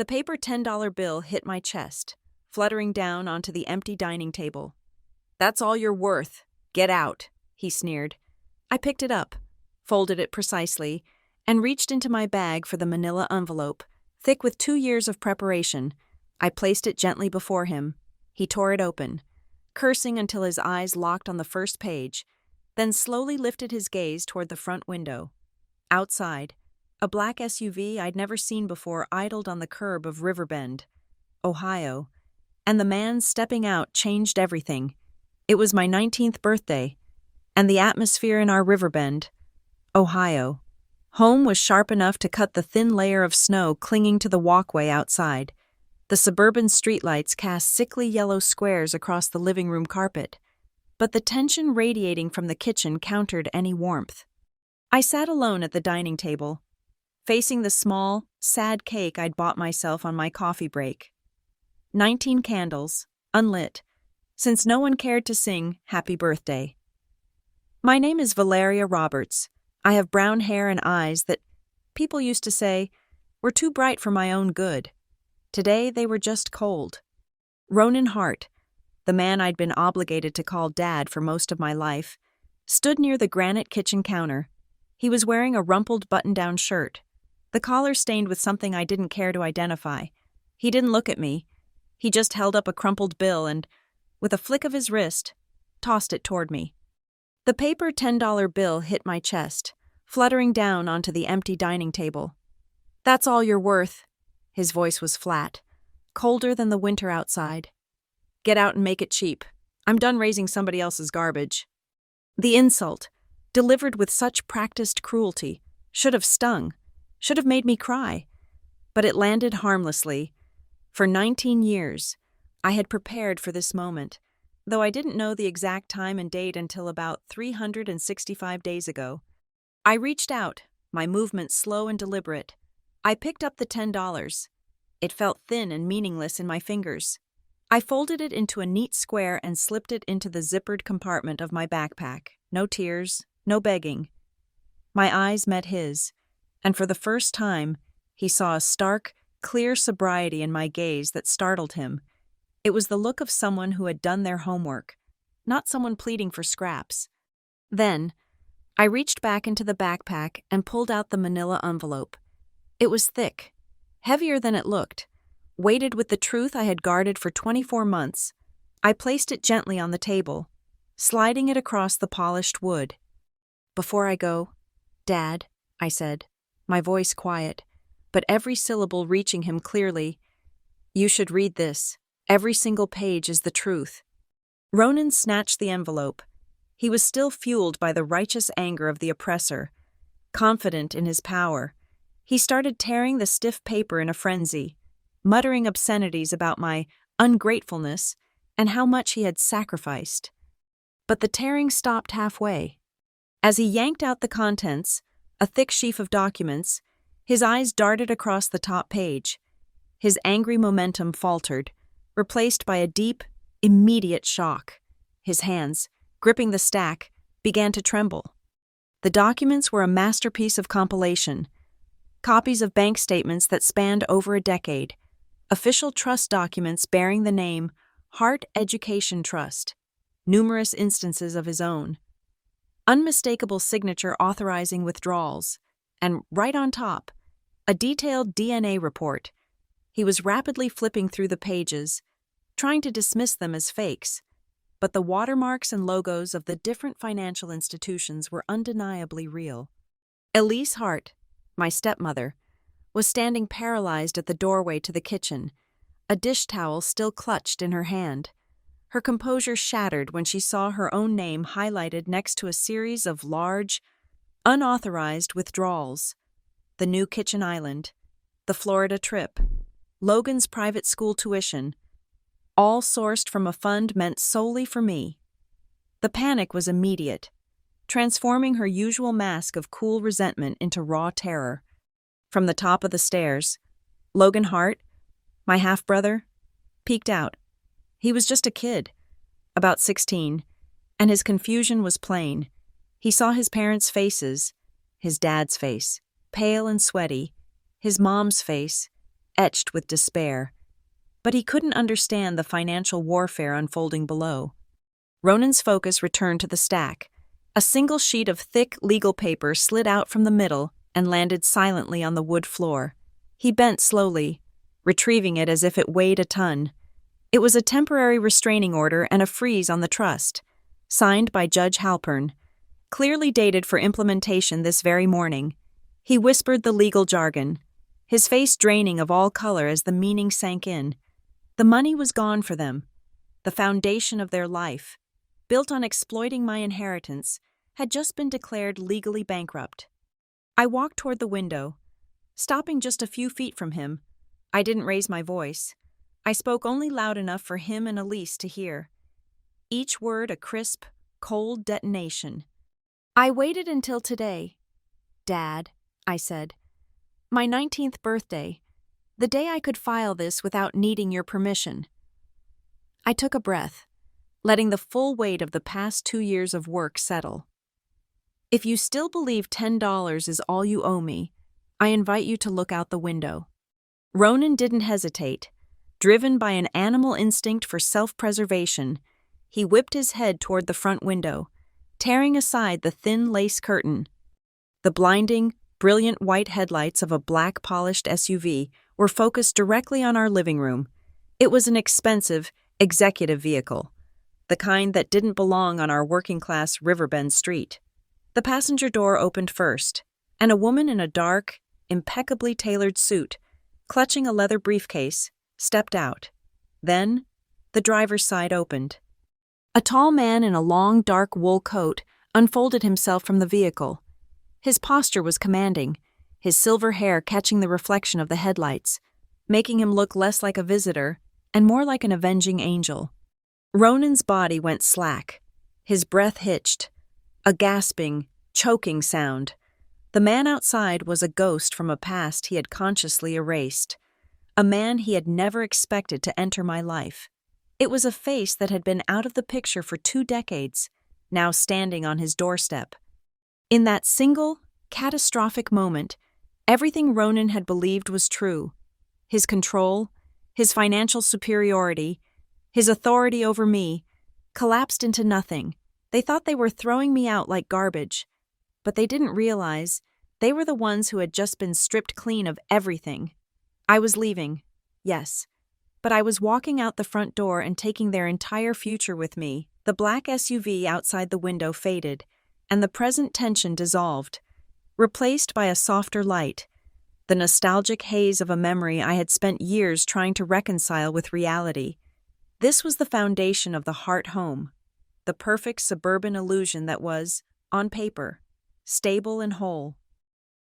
The paper $10 bill hit my chest, fluttering down onto the empty dining table. "That's all you're worth. Get out," he sneered. I picked it up, folded it precisely, and reached into my bag for the manila envelope, thick with 2 years of preparation. I placed it gently before him. He tore it open, cursing until his eyes locked on the first page, then slowly lifted his gaze toward the front window. Outside, a black SUV I'd never seen before idled on the curb of Riverbend, Ohio, and the man stepping out changed everything. It was my 19th birthday, and the atmosphere in our Riverbend, Ohio, home was sharp enough to cut the thin layer of snow clinging to the walkway outside. The suburban streetlights cast sickly yellow squares across the living room carpet, but the tension radiating from the kitchen countered any warmth. I sat alone at the dining table, facing the small, sad cake I'd bought myself on my coffee break. 19 candles, unlit, since no one cared to sing Happy Birthday. "My name is Valeria Roberts. I have brown hair and eyes that, people used to say, were too bright for my own good. Today they were just cold." Ronan Hart, the man I'd been obligated to call Dad for most of my life, stood near the granite kitchen counter. He was wearing a rumpled button-down shirt, the collar stained with something I didn't care to identify. He didn't look at me. He just held up a crumpled bill and, with a flick of his wrist, tossed it toward me. The paper $10 bill hit my chest, fluttering down onto the empty dining table. "That's all you're worth." His voice was flat, colder than the winter outside. "Get out and make it cheap. I'm done raising somebody else's garbage." The insult, delivered with such practiced cruelty, should have stung, should have made me cry. But it landed harmlessly. For 19 years, I had prepared for this moment, though I didn't know the exact time and date until about 365 days ago. I reached out, my movement slow and deliberate. I picked up the $10. It felt thin and meaningless in my fingers. I folded it into a neat square and slipped it into the zippered compartment of my backpack. No tears, no begging. My eyes met his, and for the first time, he saw a stark, clear sobriety in my gaze that startled him. It was the look of someone who had done their homework, not someone pleading for scraps. Then, I reached back into the backpack and pulled out the manila envelope. It was thick, heavier than it looked, weighted with the truth I had guarded for 24 months. I placed it gently on the table, sliding it across the polished wood. "Before I go, Dad," I said, my voice quiet, but every syllable reaching him clearly, "you should read this. Every single page is the truth." Ronan snatched the envelope. He was still fueled by the righteous anger of the oppressor, confident in his power. He started tearing the stiff paper in a frenzy, muttering obscenities about my ungratefulness and how much he had sacrificed. But the tearing stopped halfway. As he yanked out the contents, a thick sheaf of documents, his eyes darted across the top page. His angry momentum faltered, replaced by a deep, immediate shock. His hands, gripping the stack, began to tremble. The documents were a masterpiece of compilation. Copies of bank statements that spanned over a decade, official trust documents bearing the name Hart Education Trust, numerous instances of his own, unmistakable signature authorizing withdrawals, and right on top, a detailed DNA report. He was rapidly flipping through the pages, trying to dismiss them as fakes, but the watermarks and logos of the different financial institutions were undeniably real. Elise Hart, my stepmother, was standing paralyzed at the doorway to the kitchen, a dish towel still clutched in her hand. Her composure shattered when she saw her own name highlighted next to a series of large, unauthorized withdrawals. The new kitchen island, the Florida trip, Logan's private school tuition, all sourced from a fund meant solely for me. The panic was immediate, transforming her usual mask of cool resentment into raw terror. From the top of the stairs, Logan Hart, my half-brother, peeked out. He was just a kid, about 16, and his confusion was plain. He saw his parents' faces, his dad's face, pale and sweaty, his mom's face, etched with despair. But he couldn't understand the financial warfare unfolding below. Ronan's focus returned to the stack. A single sheet of thick legal paper slid out from the middle and landed silently on the wood floor. He bent slowly, retrieving it as if it weighed a ton. It was a temporary restraining order and a freeze on the trust, signed by Judge Halpern, clearly dated for implementation this very morning. He whispered the legal jargon, his face draining of all color as the meaning sank in. The money was gone for them. The foundation of their life, built on exploiting my inheritance, had just been declared legally bankrupt. I walked toward the window, stopping just a few feet from him. I didn't raise my voice. I spoke only loud enough for him and Elise to hear. Each word a crisp, cold detonation. I waited until today, Dad, I said. My 19th birthday, the day I could file this without needing your permission. I took a breath, letting the full weight of the past 2 years of work settle. If you still believe $10 is all you owe me, I invite you to look out the window. Ronan didn't hesitate. Driven by an animal instinct for self-preservation, he whipped his head toward the front window, tearing aside the thin lace curtain. The blinding, brilliant white headlights of a black polished SUV were focused directly on our living room. It was an expensive, executive vehicle, the kind that didn't belong on our working-class Riverbend street. The passenger door opened first, and a woman in a dark, impeccably tailored suit, clutching a leather briefcase, stepped out. Then, the driver's side opened. A tall man in a long, dark wool coat unfolded himself from the vehicle. His posture was commanding, his silver hair catching the reflection of the headlights, making him look less like a visitor and more like an avenging angel. Ronan's body went slack. His breath hitched. A gasping, choking sound. The man outside was a ghost from a past he had consciously erased. A man he had never expected to enter my life. It was a face that had been out of the picture for 2 decades, now standing on his doorstep. In that single, catastrophic moment, everything Ronan had believed was true. His control, his financial superiority, his authority over me, collapsed into nothing. They thought they were throwing me out like garbage, but they didn't realize they were the ones who had just been stripped clean of everything. I was leaving, yes, but I was walking out the front door and taking their entire future with me. The black SUV outside the window faded, and the present tension dissolved, replaced by a softer light, the nostalgic haze of a memory I had spent years trying to reconcile with reality. This was the foundation of the Hart home, the perfect suburban illusion that was, on paper, stable and whole.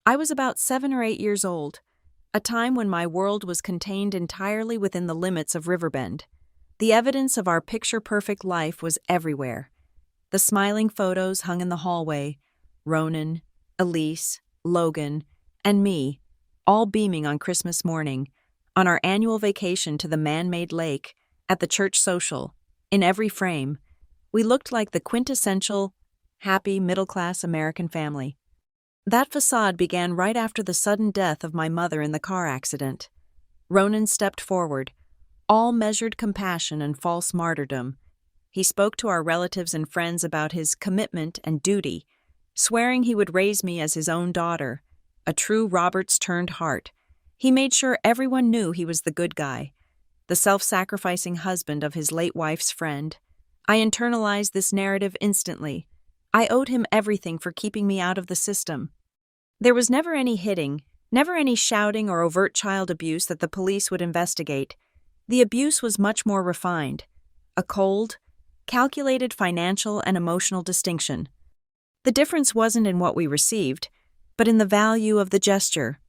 I was about 7 or 8 years old, a time when my world was contained entirely within the limits of Riverbend. The evidence of our picture-perfect life was everywhere. The smiling photos hung in the hallway, Ronan, Elise, Logan, and me, all beaming on Christmas morning, on our annual vacation to the man-made lake, at the church social. In every frame, we looked like the quintessential, happy, middle-class American family. That facade began right after the sudden death of my mother in the car accident. Ronan stepped forward, all measured compassion and false martyrdom. He spoke to our relatives and friends about his commitment and duty, swearing he would raise me as his own daughter, a true Roberts-turned Hart. He made sure everyone knew he was the good guy, the self-sacrificing husband of his late wife's friend. I internalized this narrative instantly. I owed him everything for keeping me out of the system. There was never any hitting, never any shouting or overt child abuse that the police would investigate. The abuse was much more refined, a cold, calculated financial and emotional distinction. The difference wasn't in what we received, but in the value of the gesture.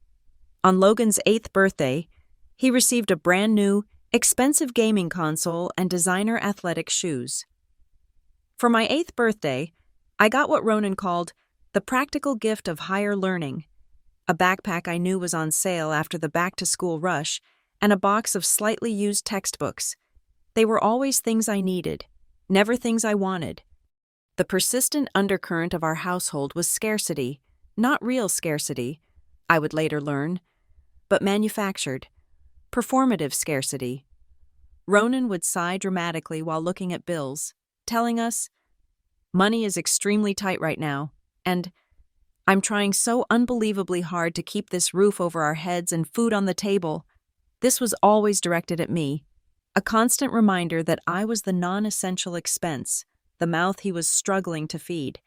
On Logan's 8th birthday, he received a brand new, expensive gaming console and designer athletic shoes. For my 8th birthday, I got what Ronan called the practical gift of higher learning, a backpack I knew was on sale after the back-to-school rush, and a box of slightly used textbooks. They were always things I needed, never things I wanted. The persistent undercurrent of our household was scarcity, not real scarcity, I would later learn, but manufactured. performative scarcity. Ronan would sigh dramatically while looking at bills, telling us, "Money is extremely tight right now, and I'm trying so unbelievably hard to keep this roof over our heads and food on the table." This was always directed at me, a constant reminder that I was the non-essential expense, the mouth he was struggling to feed.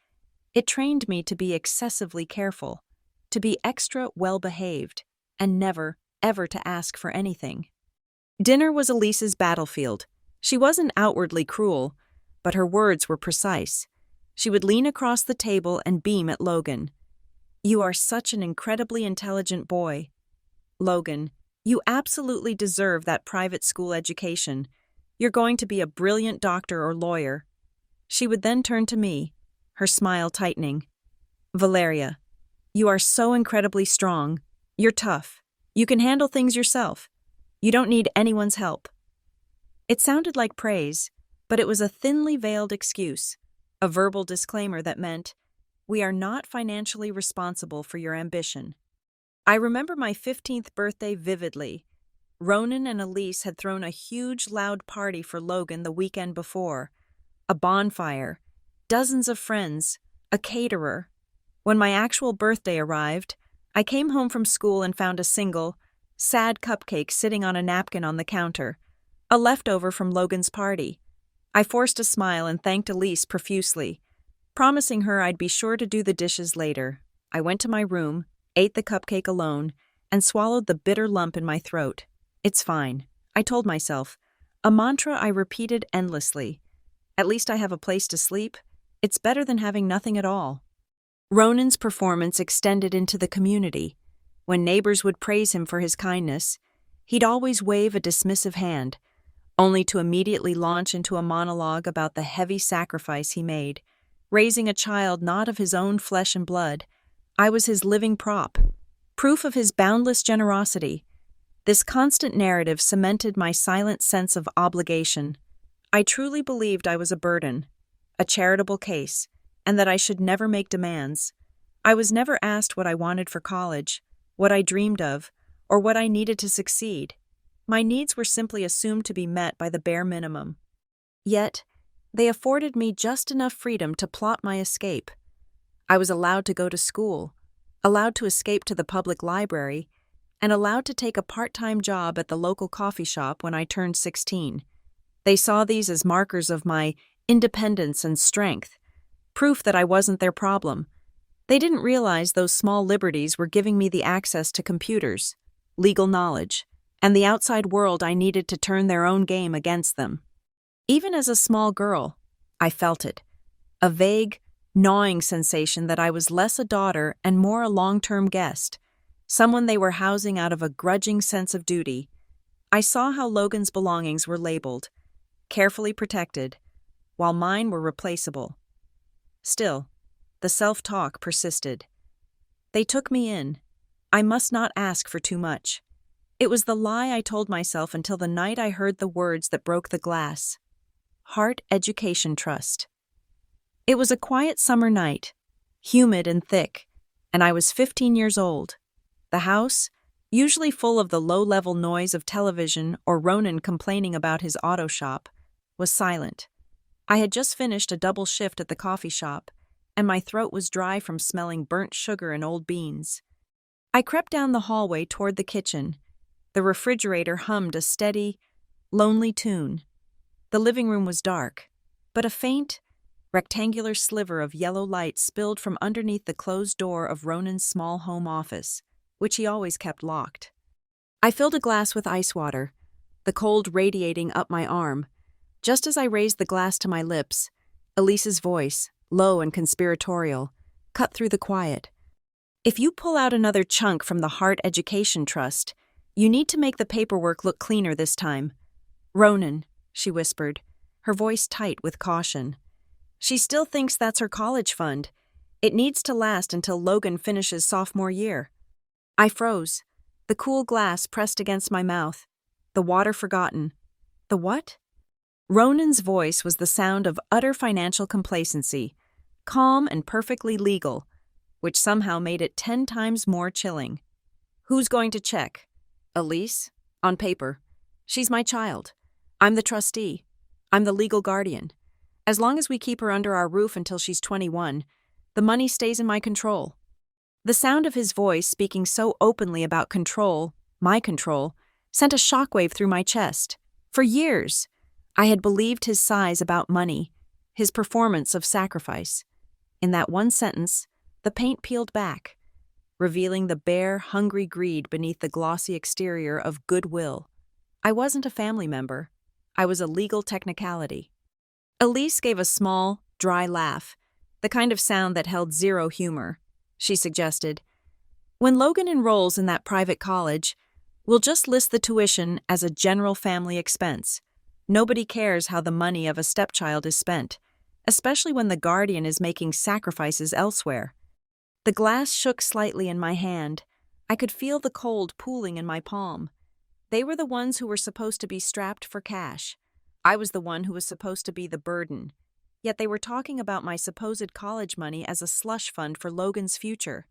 It trained me to be excessively careful, to be extra well-behaved, and never, ever to ask for anything. Dinner was Elise's battlefield. She wasn't outwardly cruel, but her words were precise. She would lean across the table and beam at Logan. "You are such an incredibly intelligent boy. Logan, you absolutely deserve that private school education. You're going to be a brilliant doctor or lawyer." She would then turn to me, her smile tightening. "Valeria, you are so incredibly strong. You're tough. You can handle things yourself. You don't need anyone's help." It sounded like praise, but it was a thinly veiled excuse, a verbal disclaimer that meant, "We are not financially responsible for your ambition." I remember my 15th birthday vividly. Ronan and Elise had thrown a huge, loud party for Logan the weekend before. A bonfire, dozens of friends, a caterer. When my actual birthday arrived, I came home from school and found a single, sad cupcake sitting on a napkin on the counter, a leftover from Logan's party. I forced a smile and thanked Elise profusely, promising her I'd be sure to do the dishes later. I went to my room, ate the cupcake alone, and swallowed the bitter lump in my throat. "It's fine," I told myself, a mantra I repeated endlessly. "At least I have a place to sleep. It's better than having nothing at all." Ronan's performance extended into the community. When neighbors would praise him for his kindness, he'd always wave a dismissive hand, only to immediately launch into a monologue about the heavy sacrifice he made, raising a child not of his own flesh and blood. I was his living prop, proof of his boundless generosity. This constant narrative cemented my silent sense of obligation. I truly believed I was a burden, a charitable case, and that I should never make demands. I was never asked what I wanted for college, what I dreamed of, or what I needed to succeed. My needs were simply assumed to be met by the bare minimum. Yet, they afforded me just enough freedom to plot my escape. I was allowed to go to school, allowed to escape to the public library, and allowed to take a part-time job at the local coffee shop when I turned 16. They saw these as markers of my independence and strength, proof that I wasn't their problem. They didn't realize those small liberties were giving me the access to computers, legal knowledge, and the outside world I needed to turn their own game against them. Even as a small girl, I felt it, a vague, gnawing sensation that I was less a daughter and more a long-term guest, someone they were housing out of a grudging sense of duty. I saw how Logan's belongings were labeled, carefully protected, while mine were replaceable. Still, the self-talk persisted. They took me in. I must not ask for too much. It was the lie I told myself until the night I heard the words that broke the glass. Heart Education Trust. It was a quiet summer night, humid and thick, and I was 15 years old. The house, usually full of the low-level noise of television or Ronan complaining about his auto shop, was silent. I had just finished a double shift at the coffee shop, and my throat was dry from smelling burnt sugar and old beans. I crept down the hallway toward the kitchen. The refrigerator hummed a steady, lonely tune. The living room was dark, but a faint, rectangular sliver of yellow light spilled from underneath the closed door of Ronan's small home office, which he always kept locked. I filled a glass with ice water, the cold radiating up my arm. Just as I raised the glass to my lips, Elise's voice, low and conspiratorial, cut through the quiet. "If you pull out another chunk from the Heart Education Trust, you need to make the paperwork look cleaner this time." "Ronan," she whispered, her voice tight with caution. "She still thinks that's her college fund. It needs to last until Logan finishes sophomore year." I froze, the cool glass pressed against my mouth, the water forgotten. The what? Ronan's voice was the sound of utter financial complacency, calm and perfectly legal, which somehow made it 10 times more chilling. "Who's going to check? Elise? On paper, she's my child. I'm the trustee. I'm the legal guardian. As long as we keep her under our roof until she's 21, the money stays in my control. The sound of his voice speaking so openly about control, my control, sent a shockwave through my chest. For years, I had believed his sighs about money, his performance of sacrifice. In that one sentence, the paint peeled back, revealing the bare, hungry greed beneath the glossy exterior of goodwill. I wasn't a family member. I was a legal technicality. Elise gave a small, dry laugh, the kind of sound that held zero humor. She suggested, "When Logan enrolls in that private college, we'll just list the tuition as a general family expense. Nobody cares how the money of a stepchild is spent, especially when the guardian is making sacrifices elsewhere." The glass shook slightly in my hand. I could feel the cold pooling in my palm. They were the ones who were supposed to be strapped for cash. I was the one who was supposed to be the burden. Yet they were talking about my supposed college money as a slush fund for Logan's future.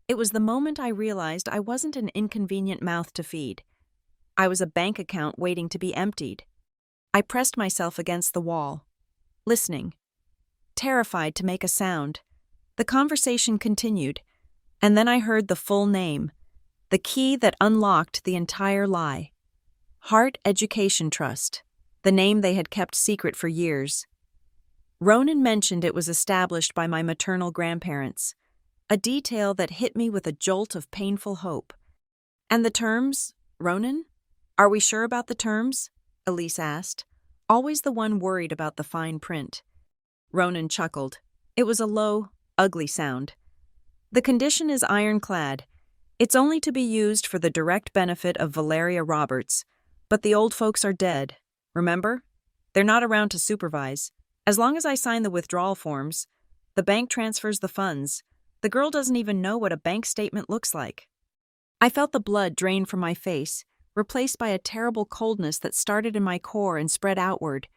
It was the moment I realized I wasn't an inconvenient mouth to feed. I was a bank account waiting to be emptied. I pressed myself against the wall, listening, terrified to make a sound. The conversation continued, and then I heard the full name, the key that unlocked the entire lie. Hart Education Trust, the name they had kept secret for years. Ronan mentioned it was established by my maternal grandparents, a detail that hit me with a jolt of painful hope. "And the terms, Ronan? Are we sure about the terms?" Elise asked, always the one worried about the fine print. Ronan chuckled. It was a low, ugly sound. "The condition is ironclad. It's only to be used for the direct benefit of Valeria Roberts, but the old folks are dead, remember? They're not around to supervise. As long as I sign the withdrawal forms, the bank transfers the funds. The girl doesn't even know what a bank statement looks like." I felt the blood drain from my face, replaced by a terrible coldness that started in my core and spread outward.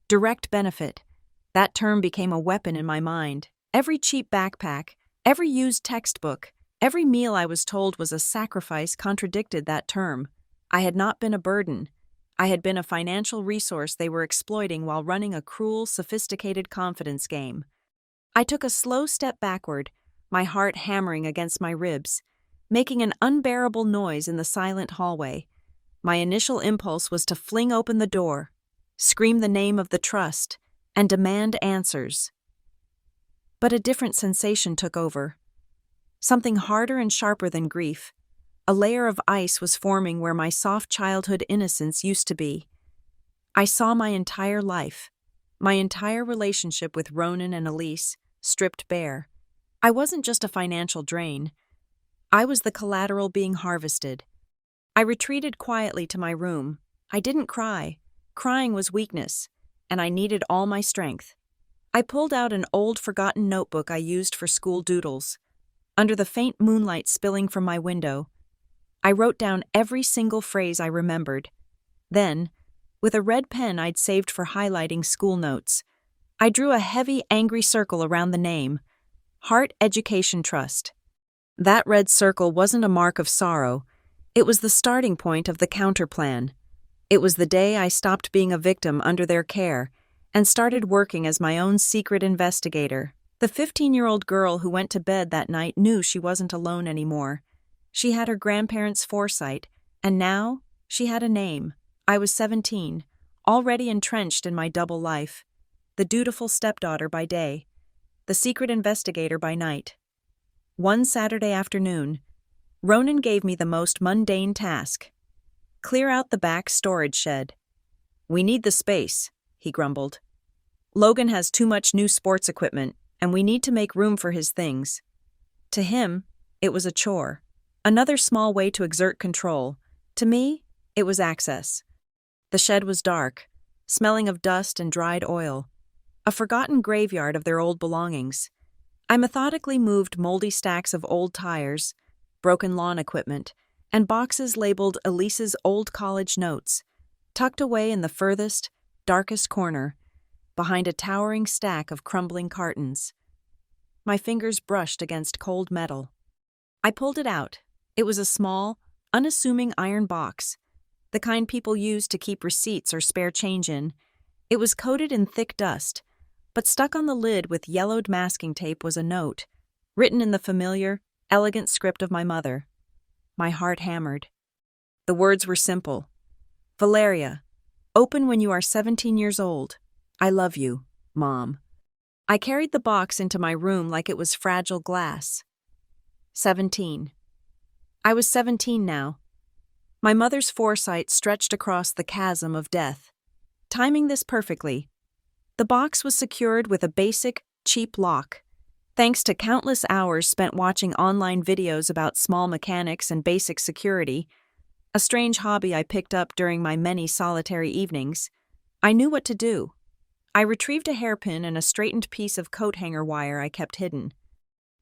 Direct benefit. That term became a weapon in my mind. Every cheap backpack, every used textbook, every meal I was told was a sacrifice contradicted that term. I had not been a burden. I had been a financial resource they were exploiting while running a cruel, sophisticated confidence game. I took a slow step backward, my heart hammering against my ribs, making an unbearable noise in the silent hallway. My initial impulse was to fling open the door, scream the name of the trust, and demand answers. But a different sensation took over. Something harder and sharper than grief. A layer of ice was forming where my soft childhood innocence used to be. I saw my entire life, my entire relationship with Ronan and Elise, stripped bare. I wasn't just a financial drain. I was the collateral being harvested. I retreated quietly to my room. I didn't cry. Crying was weakness, and I needed all my strength. I pulled out an old, forgotten notebook I used for school doodles. Under the faint moonlight spilling from my window, I wrote down every single phrase I remembered. Then, with a red pen I'd saved for highlighting school notes, I drew a heavy, angry circle around the name, Hart Education Trust. That red circle wasn't a mark of sorrow. It was the starting point of the counterplan. It was the day I stopped being a victim under their care and started working as my own secret investigator. The 15-year-old girl who went to bed that night knew she wasn't alone anymore. She had her grandparents' foresight, and now she had a name. I was 17, already entrenched in my double life. The dutiful stepdaughter by day, the secret investigator by night. One Saturday afternoon, Ronan gave me the most mundane task. Clear out the back storage shed. "We need the space," he grumbled. "Logan has too much new sports equipment, and we need to make room for his things." To him, it was a chore. Another small way to exert control. To me, it was access. The shed was dark, smelling of dust and dried oil, a forgotten graveyard of their old belongings. I methodically moved moldy stacks of old tires, broken lawn equipment, and boxes labeled Elise's old college notes, tucked away in the furthest, darkest corner, behind a towering stack of crumbling cartons. My fingers brushed against cold metal. I pulled it out. It was a small, unassuming iron box. the kind people use to keep receipts or spare change in. It was coated in thick dust, but stuck on the lid with yellowed masking tape was a note, written in the familiar, elegant script of my mother. My heart hammered. The words were simple. Valeria, open when you are 17 years old. I love you, Mom. I carried the box into my room like it was fragile glass. 17. I was 17 now. My mother's foresight stretched across the chasm of death, timing this perfectly. The box was secured with a basic, cheap lock, thanks to countless hours spent watching online videos about small mechanics and basic security, a strange hobby I picked up during my many solitary evenings. I knew what to do. I retrieved a hairpin and a straightened piece of coat hanger wire I kept hidden.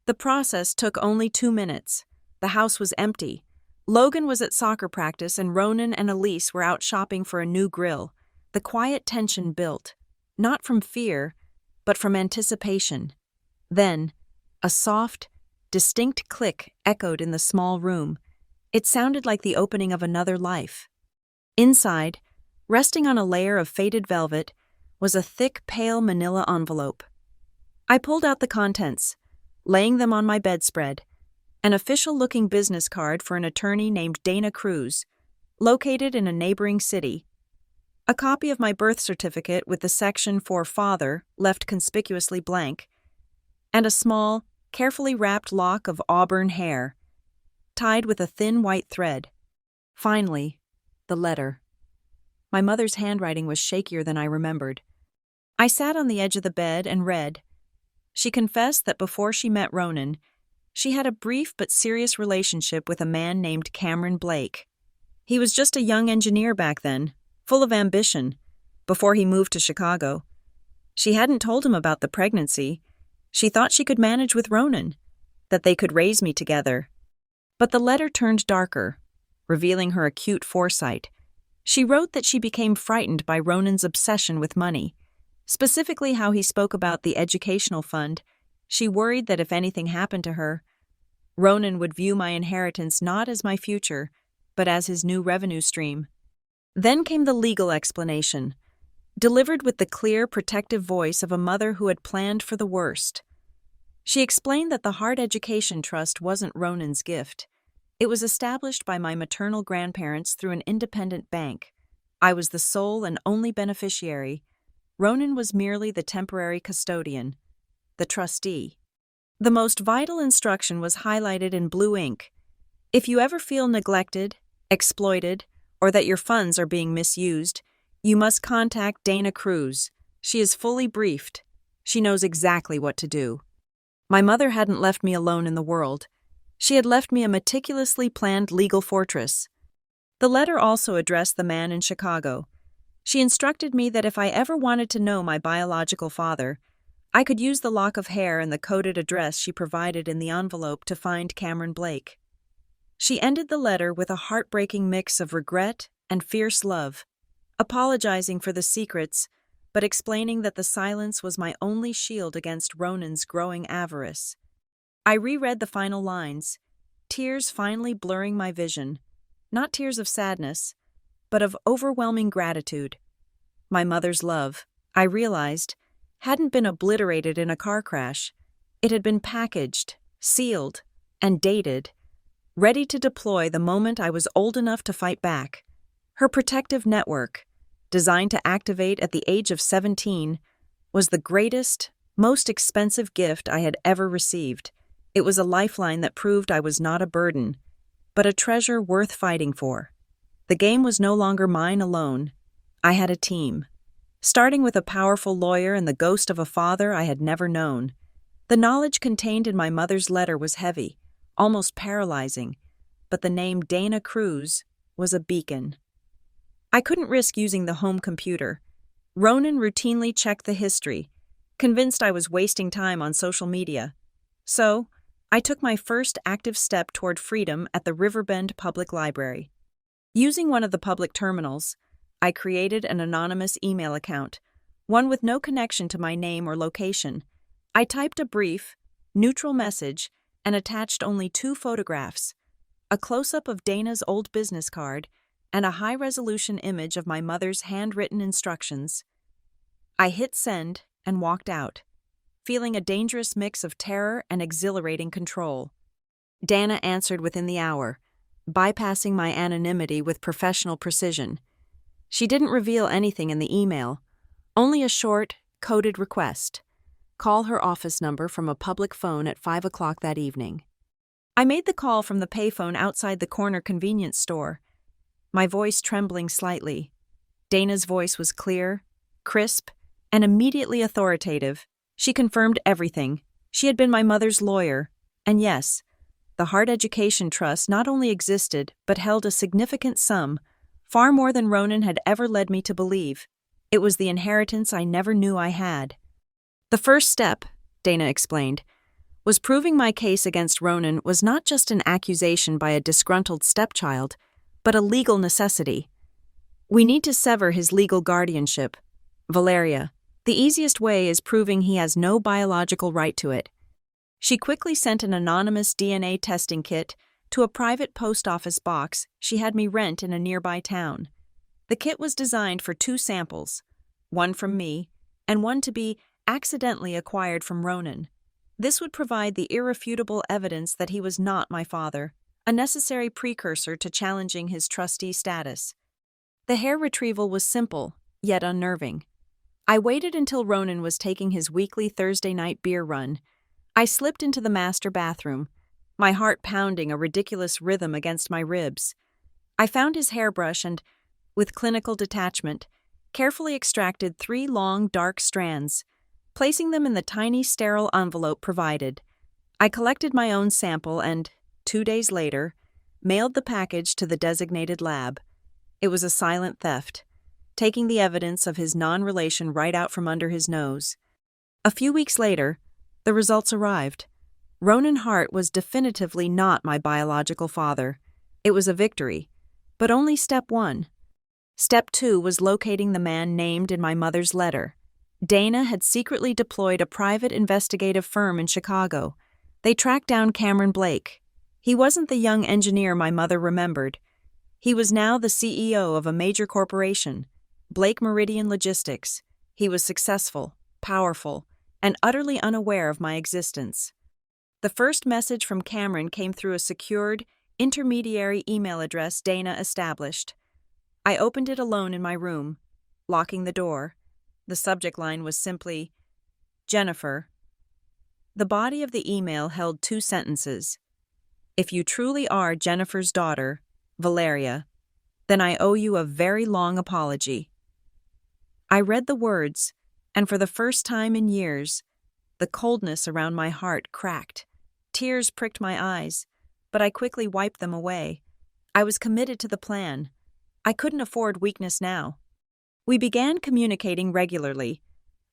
The process took only 2 minutes. The house was empty. Logan was at soccer practice and Ronan and Elise were out shopping for a new grill. The quiet tension built, not from fear, but from anticipation. Then, a soft, distinct click echoed in the small room. It sounded like the opening of another life. Inside, resting on a layer of faded velvet, was a thick, pale manila envelope. I pulled out the contents, laying them on my bedspread. An official-looking business card for an attorney named Dana Cruz, located in a neighboring city. A copy of my birth certificate with the section for father left conspicuously blank, and a small, carefully wrapped lock of auburn hair, tied with a thin white thread. Finally, the letter. My mother's handwriting was shakier than I remembered. I sat on the edge of the bed and read. She confessed that before she met Ronan, she had a brief but serious relationship with a man named Cameron Blake. He was just a young engineer back then, full of ambition, before he moved to Chicago. She hadn't told him about the pregnancy. She thought she could manage with Ronan, that they could raise me together. But the letter turned darker, revealing her acute foresight. She wrote that she became frightened by Ronan's obsession with money, specifically how he spoke about the educational fund. She worried that if anything happened to her, Ronan would view my inheritance not as my future, but as his new revenue stream. Then came the legal explanation, delivered with the clear, protective voice of a mother who had planned for the worst. She explained that the Hart Education Trust wasn't Ronan's gift. It was established by my maternal grandparents through an independent bank. I was the sole and only beneficiary. Ronan was merely the temporary custodian, the trustee. The most vital instruction was highlighted in blue ink. If you ever feel neglected, exploited, or that your funds are being misused, you must contact Dana Cruz. She is fully briefed. She knows exactly what to do. My mother hadn't left me alone in the world. She had left me a meticulously planned legal fortress. The letter also addressed the man in Chicago. She instructed me that if I ever wanted to know my biological father, I could use the lock of hair and the coded address she provided in the envelope to find Cameron Blake. She ended the letter with a heartbreaking mix of regret and fierce love, apologizing for the secrets, but explaining that the silence was my only shield against Ronan's growing avarice. I reread the final lines, tears finally blurring my vision, not tears of sadness, but of overwhelming gratitude. My mother's love, I realized, hadn't been obliterated in a car crash. It had been packaged, sealed, and dated, ready to deploy the moment I was old enough to fight back. Her protective network, designed to activate at the age of 17, was the greatest, most expensive gift I had ever received. It was a lifeline that proved I was not a burden, but a treasure worth fighting for. The game was no longer mine alone. I had a team, starting with a powerful lawyer and the ghost of a father I had never known. The knowledge contained in my mother's letter was heavy, almost paralyzing, but the name Dana Cruz was a beacon. I couldn't risk using the home computer. Ronan routinely checked the history, convinced I was wasting time on social media. So, I took my first active step toward freedom at the Riverbend Public Library. Using one of the public terminals, I created an anonymous email account, one with no connection to my name or location. I typed a brief, neutral message and attached only 2 photographs, a close-up of Dana's old business card and a high-resolution image of my mother's handwritten instructions. I hit send and walked out, feeling a dangerous mix of terror and exhilarating control. Dana answered within the hour, bypassing my anonymity with professional precision. She didn't reveal anything in the email, only a short, coded request. Call her office number from a public phone at 5 o'clock that evening. I made the call from the payphone outside the corner convenience store, my voice trembling slightly. Dana's voice was clear, crisp, and immediately authoritative. She confirmed everything. She had been my mother's lawyer, and yes, the Hart Education Trust not only existed but held a significant sum, far more than Ronan had ever led me to believe. It was the inheritance I never knew I had. The first step, Dana explained, was proving my case against Ronan was not just an accusation by a disgruntled stepchild, but a legal necessity. We need to sever his legal guardianship. Valeria, the easiest way is proving he has no biological right to it. She quickly sent an anonymous DNA testing kit to a private post office box she had me rent in a nearby town. The kit was designed for 2 samples, one from me and one to be accidentally acquired from Ronan. This would provide the irrefutable evidence that he was not my father, a necessary precursor to challenging his trustee status. The hair retrieval was simple, yet unnerving. I waited until Ronan was taking his weekly Thursday night beer run. I slipped into the master bathroom, my heart pounding a ridiculous rhythm against my ribs. I found his hairbrush and, with clinical detachment, carefully extracted 3 long, dark strands, placing them in the tiny sterile envelope provided. I collected my own sample and, 2 days later, mailed the package to the designated lab. It was a silent theft, taking the evidence of his non-relation right out from under his nose. A few weeks later, the results arrived. Ronan Hart was definitively not my biological father. It was a victory, but only step 1. Step 2 was locating the man named in my mother's letter. Dana had secretly deployed a private investigative firm in Chicago. They tracked down Cameron Blake. He wasn't the young engineer my mother remembered. He was now the CEO of a major corporation, Blake Meridian Logistics. He was successful, powerful, and utterly unaware of my existence. The first message from Cameron came through a secured, intermediary email address Dana established. I opened it alone in my room, locking the door. The subject line was simply, Jennifer. The body of the email held 2 sentences. If you truly are Jennifer's daughter, Valeria, then I owe you a very long apology. I read the words, and for the first time in years, the coldness around my heart cracked. Tears pricked my eyes, but I quickly wiped them away. I was committed to the plan. I couldn't afford weakness now. We began communicating regularly.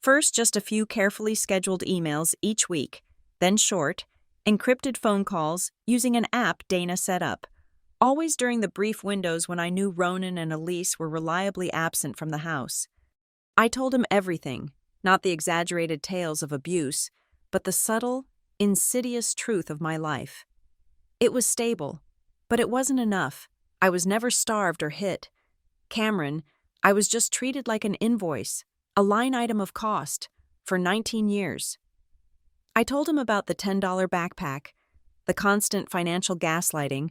First, just a few carefully scheduled emails each week, then short, encrypted phone calls using an app Dana set up, always during the brief windows when I knew Ronan and Elise were reliably absent from the house. I told him everything, not the exaggerated tales of abuse, but the subtle, insidious truth of my life. It was stable, but it wasn't enough. I was never starved or hit. Cameron, I was just treated like an invoice, a line item of cost, for 19 years. I told him about the $10 backpack, the constant financial gaslighting,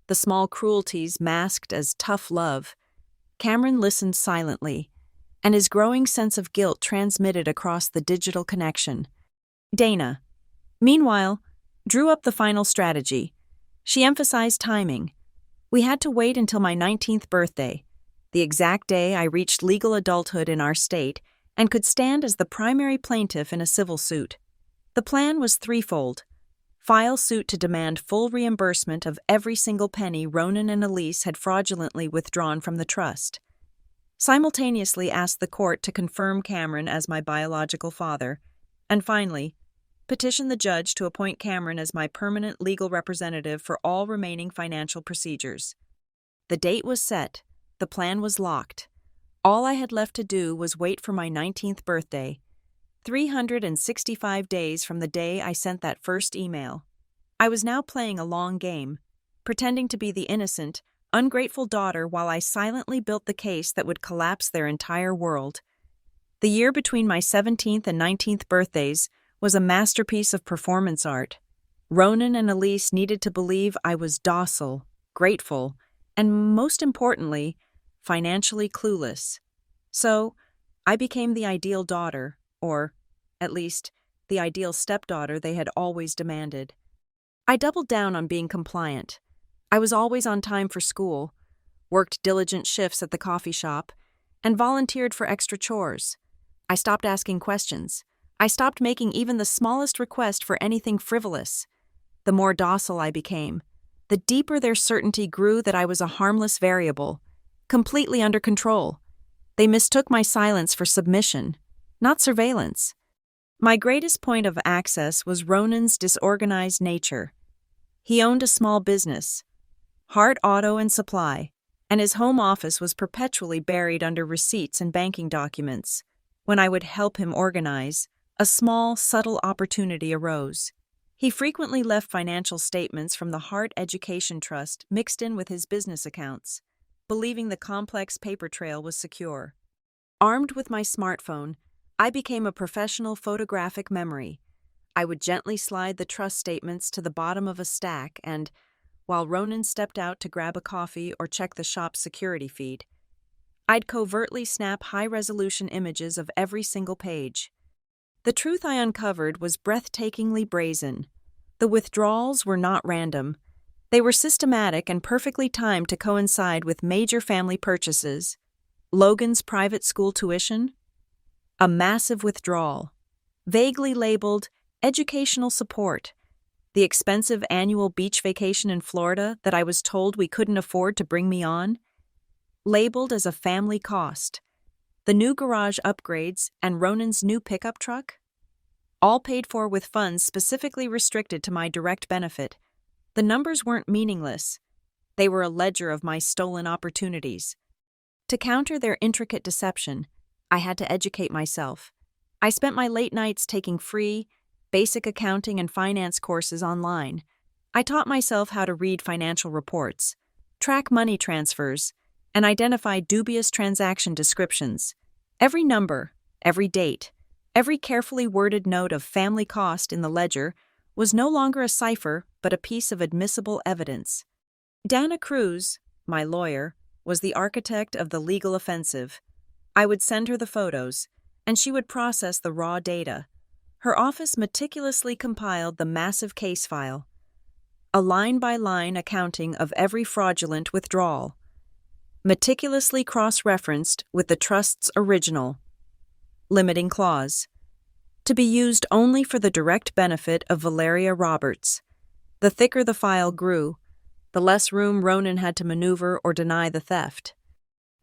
the small cruelties masked as tough love. Cameron listened silently, and his growing sense of guilt transmitted across the digital connection. Dana, meanwhile, drew up the final strategy. She emphasized timing. We had to wait until my 19th birthday, the exact day I reached legal adulthood in our state and could stand as the primary plaintiff in a civil suit. The plan was threefold. File suit to demand full reimbursement of every single penny Ronan and Elise had fraudulently withdrawn from the trust. Simultaneously ask the court to confirm Cameron as my biological father. And finally, petition the judge to appoint Cameron as my permanent legal representative for all remaining financial procedures. The date was set. The plan was locked. All I had left to do was wait for my 19th birthday, 365 days from the day I sent that first email. I was now playing a long game, pretending to be the innocent, ungrateful daughter while I silently built the case that would collapse their entire world. The year between my 17th and 19th birthdays was a masterpiece of performance art. Ronan and Elise needed to believe I was docile, grateful, and most importantly, financially clueless. So, I became the ideal daughter, or, at least, the ideal stepdaughter they had always demanded. I doubled down on being compliant. I was always on time for school, worked diligent shifts at the coffee shop, and volunteered for extra chores. I stopped asking questions. I stopped making even the smallest request for anything frivolous. The more docile I became, the deeper their certainty grew that I was a harmless variable, completely under control. They mistook my silence for submission, not surveillance. My greatest point of access was Ronan's disorganized nature. He owned a small business, Hart Auto and Supply, and his home office was perpetually buried under receipts and banking documents. When I would help him organize, a small, subtle opportunity arose. He frequently left financial statements from the Hart Education Trust mixed in with his business accounts, believing the complex paper trail was secure. Armed with my smartphone, I became a professional photographic memory. I would gently slide the trust statements to the bottom of a stack and, while Ronan stepped out to grab a coffee or check the shop's security feed, I'd covertly snap high-resolution images of every single page. The truth I uncovered was breathtakingly brazen. The withdrawals were not random. They were systematic and perfectly timed to coincide with major family purchases. Logan's private school tuition? A massive withdrawal. Vaguely labeled educational support. The expensive annual beach vacation in Florida that I was told we couldn't afford to bring me on? Labeled as a family cost. The new garage upgrades and Ronan's new pickup truck? All paid for with funds specifically restricted to my direct benefit. The numbers weren't meaningless. They were a ledger of my stolen opportunities. To counter their intricate deception, I had to educate myself. I spent my late nights taking free, basic accounting and finance courses online. I taught myself how to read financial reports, track money transfers, and identify dubious transaction descriptions. Every number, every date, every carefully worded note of family cost in the ledger was no longer a cipher but a piece of admissible evidence. Dana Cruz, my lawyer, was the architect of the legal offensive. I would send her the photos, and she would process the raw data. Her office meticulously compiled the massive case file, a line-by-line accounting of every fraudulent withdrawal, meticulously cross-referenced with the trust's original limiting clause, to be used only for the direct benefit of Valeria Roberts. The thicker the file grew, the less room Ronan had to maneuver or deny the theft.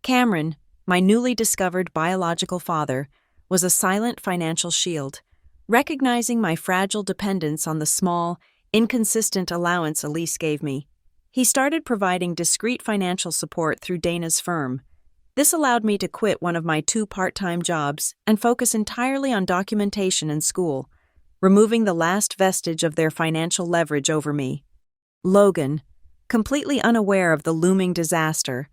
Cameron, my newly discovered biological father, was a silent financial shield, recognizing my fragile dependence on the small, inconsistent allowance Elise gave me. He started providing discreet financial support through Dana's firm. This allowed me to quit one of my 2 part-time jobs and focus entirely on documentation and school, removing the last vestige of their financial leverage over me. Logan, completely unaware of the looming disaster,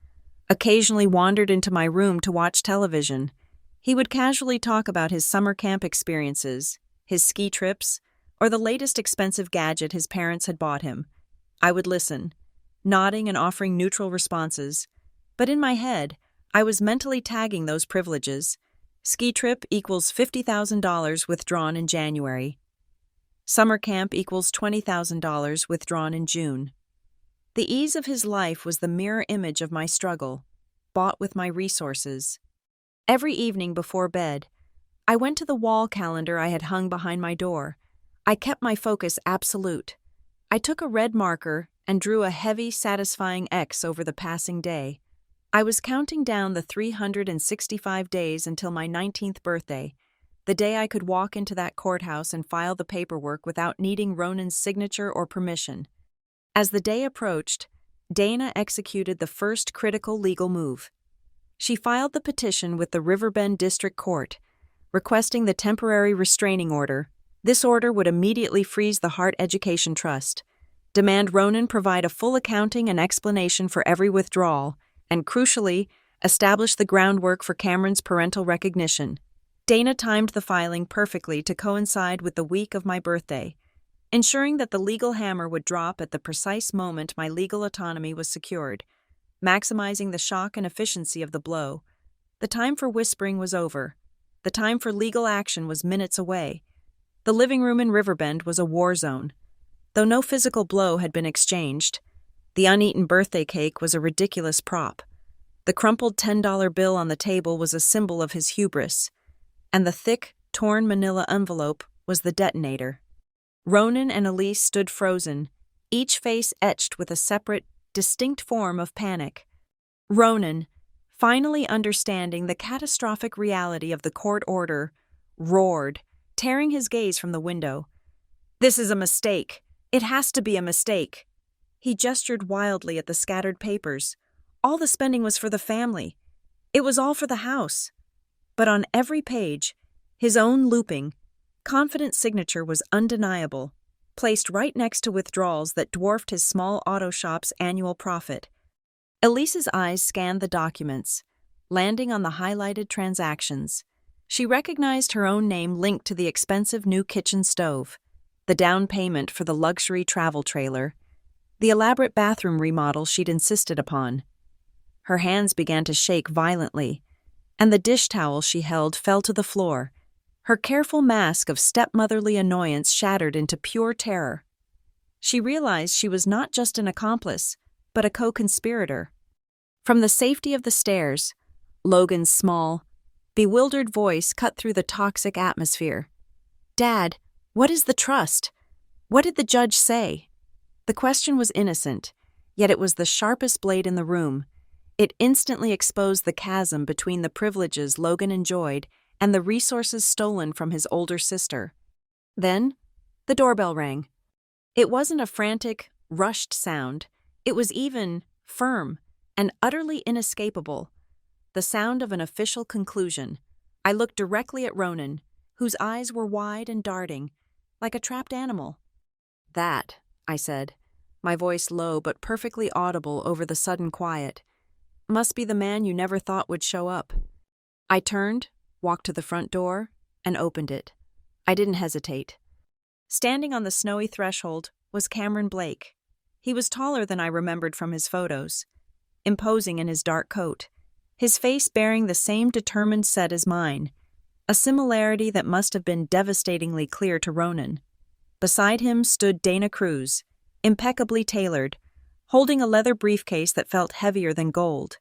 occasionally wandered into my room to watch television. He would casually talk about his summer camp experiences, his ski trips, or the latest expensive gadget his parents had bought him. I would listen, nodding and offering neutral responses, but in my head, I was mentally tagging those privileges. Ski trip equals $50,000 withdrawn in January. Summer camp equals $20,000 withdrawn in June. The ease of his life was the mirror image of my struggle, bought with my resources. Every evening before bed, I went to the wall calendar I had hung behind my door. I kept my focus absolute. I took a red marker and drew a heavy, satisfying X over the passing day. I was counting down the 365 days until my 19th birthday, the day I could walk into that courthouse and file the paperwork without needing Ronan's signature or permission. As the day approached, Dana executed the first critical legal move. She filed the petition with the Riverbend District Court, requesting the temporary restraining order. This order would immediately freeze the Hart Education Trust. Demand Ronan provide a full accounting and explanation for every withdrawal, and crucially, establish the groundwork for Cameron's parental recognition. Dana timed the filing perfectly to coincide with the week of my birthday, ensuring that the legal hammer would drop at the precise moment my legal autonomy was secured, maximizing the shock and efficiency of the blow. The time for whispering was over. The time for legal action was minutes away. The living room in Riverbend was a war zone. Though no physical blow had been exchanged, the uneaten birthday cake was a ridiculous prop. The crumpled $10 bill on the table was a symbol of his hubris, and the thick, torn manila envelope was the detonator. Ronan and Elise stood frozen, each face etched with a separate, distinct form of panic. Ronan, finally understanding the catastrophic reality of the court order, roared, tearing his gaze from the window. "This is a mistake. It has to be a mistake." He gestured wildly at the scattered papers. All the spending was for the family. It was all for the house. But on every page, his own looping, confident signature was undeniable, placed right next to withdrawals that dwarfed his small auto shop's annual profit. Elise's eyes scanned the documents, landing on the highlighted transactions. She recognized her own name linked to the expensive new kitchen stove, the down payment for the luxury travel trailer, the elaborate bathroom remodel she'd insisted upon. Her hands began to shake violently, and the dish towel she held fell to the floor. Her careful mask of stepmotherly annoyance shattered into pure terror. She realized she was not just an accomplice, but a co-conspirator. From the safety of the stairs, Logan's small, bewildered voice cut through the toxic atmosphere. "Dad, what is the trust? What did the judge say?" The question was innocent, yet it was the sharpest blade in the room. It instantly exposed the chasm between the privileges Logan enjoyed and the resources stolen from his older sister. Then, the doorbell rang. It wasn't a frantic, rushed sound. It was even, firm, and utterly inescapable. The sound of an official conclusion. I looked directly at Ronan, whose eyes were wide and darting, like a trapped animal. "That," I said, my voice low but perfectly audible over the sudden quiet, "must be the man you never thought would show up." I turned, walked to the front door, and opened it. I didn't hesitate. Standing on the snowy threshold was Cameron Blake. He was taller than I remembered from his photos, imposing in his dark coat, his face bearing the same determined set as mine, a similarity that must have been devastatingly clear to Ronan. Beside him stood Dana Cruz, impeccably tailored, holding a leather briefcase that felt heavier than gold.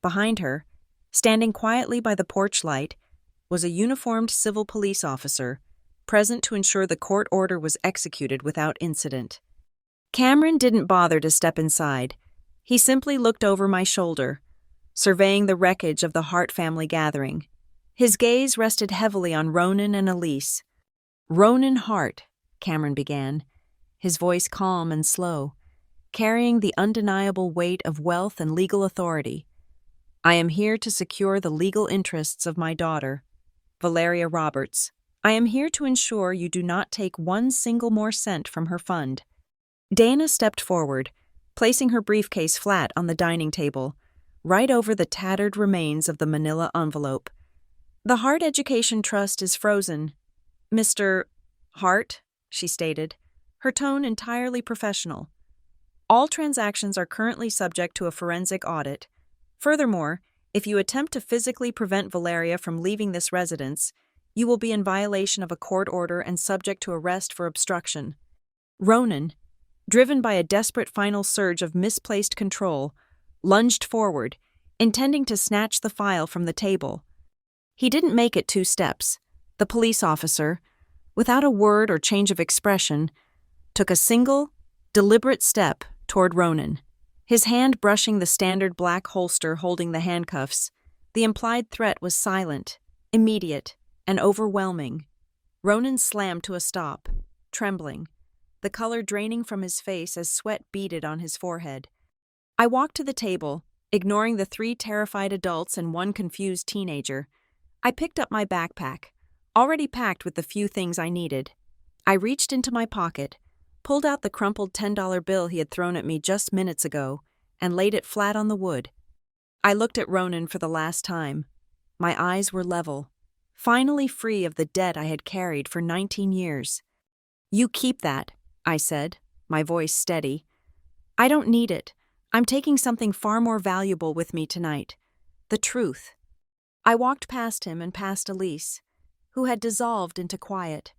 Behind her, standing quietly by the porch light, was a uniformed civil police officer, present to ensure the court order was executed without incident. Cameron didn't bother to step inside. He simply looked over my shoulder, surveying the wreckage of the Hart family gathering. His gaze rested heavily on Ronan and Elise. "Ronan Hart," Cameron began, his voice calm and slow, carrying the undeniable weight of wealth and legal authority. "I am here to secure the legal interests of my daughter, Valeria Roberts. I am here to ensure you do not take one single more cent from her fund." Dana stepped forward, placing her briefcase flat on the dining table, right over the tattered remains of the manila envelope. "The Hart Education Trust is frozen, Mr. Hart," she stated, her tone entirely professional. "All transactions are currently subject to a forensic audit. Furthermore, if you attempt to physically prevent Valeria from leaving this residence, you will be in violation of a court order and subject to arrest for obstruction." Ronan, driven by a desperate final surge of misplaced control, lunged forward, intending to snatch the file from the table. He didn't make it 2 steps. The police officer, without a word or change of expression, took a single, deliberate step toward Ronan, his hand brushing the standard black holster holding the handcuffs. The implied threat was silent, immediate, and overwhelming. Ronan slammed to a stop, trembling, the color draining from his face as sweat beaded on his forehead. I walked to the table, ignoring the 3 terrified adults and 1 confused teenager. I picked up my backpack, already packed with the few things I needed. I reached into my pocket, pulled out the crumpled $10 bill he had thrown at me just minutes ago, and laid it flat on the wood. I looked at Ronan for the last time. My eyes were level, finally free of the debt I had carried for 19 years. "You keep that," I said, my voice steady. "I don't need it. I'm taking something far more valuable with me tonight. The truth." I walked past him and past Elise, who had dissolved into quiet,